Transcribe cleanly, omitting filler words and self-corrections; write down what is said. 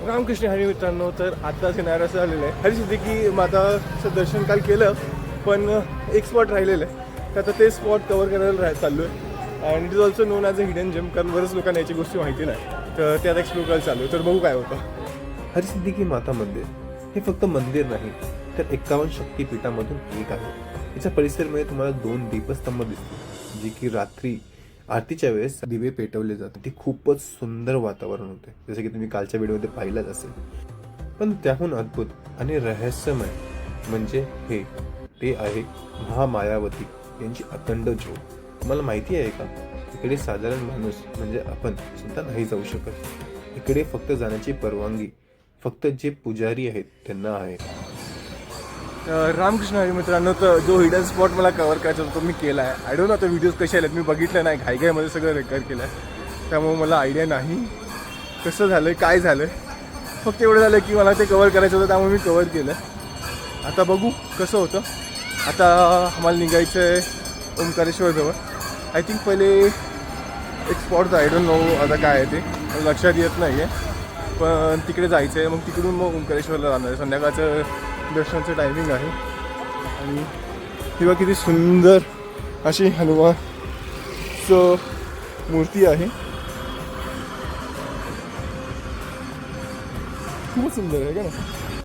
रामकृष्ण हरी मित्रांनो, तर आत्ताच येणार असं आलेलं आहे हरिसिद्धी माताचं दर्शन काल केलं, पण एक स्पॉट राहिलेलं आहे, तर आता ते स्पॉट कवर करायला चाललो आहे. And it is also known as a hidden gem, कारण बरेच लोकांना याची गोष्टी माहिती नाही, तर त्यात एक्सप्लोर करायला चालू आहे. तर बघू काय होतं. हरसिद्धी माता मंदिर हे फक्त मंदिर नाही तर 51 शक्तिपीठामधून एक आहे. याच्या परिसरामध्ये तुम्हाला 2 दीपस्तंभ दिसतील, जे की रात्री आरतीच्या वेळेस दिवे पेटवले जातात. ते खूपच सुंदर वातावरण होते, जसं की तुम्ही कालच्या व्हिडिओमध्ये पाहिलंच असेल. पण त्याहून अद्भुत आणि रहस्यमय म्हणजे ते आहे महामायावती यांची अखंड ज्योत. तुम्हाला माहिती आहे का, इकडे साधारण माणूस म्हणजे आपण सुद्धा नाही जाऊ शकत. इकडे फक्त जाण्याची परवानगी फक्त जे पुजारी आहेत त्यांना आहे. रामकृष्ण हरी मित्रांनो, तर जो हिडन स्पॉट मला कवर करायचा होता तो मी केला आहे. आय डोंट नो आता व्हिडिओज कसे आलेत, मी बघितलं नाही, घाईघाईमध्ये सगळं रेकॉर्ड केलं आहे, त्यामुळे मला आयडिया नाही कसं झालं आहे काय झालं आहे. फक्त एवढं झालं की मला ते कवर करायचं होतं, त्यामुळे मी कवर केलं. आता बघू कसं होतं. आता आम्हाला निघायचं आहे ओंकारेश्वरजवळ. आय थिंक पहिले एक स्पॉट होता, आय डोंट नो आता काय आहे ते, मला लक्षात येत नाही आहे, पण तिकडे जायचं आहे. मग तिकडून मग ओंकारेश्वरला जाणार आहे. संध्याकाळचं दर्शनाचं टायमिंग आहे. आणि किंवा किती सुंदर अशी हनुमानचं मूर्ती आहे, खूपच सुंदर आहे का ना.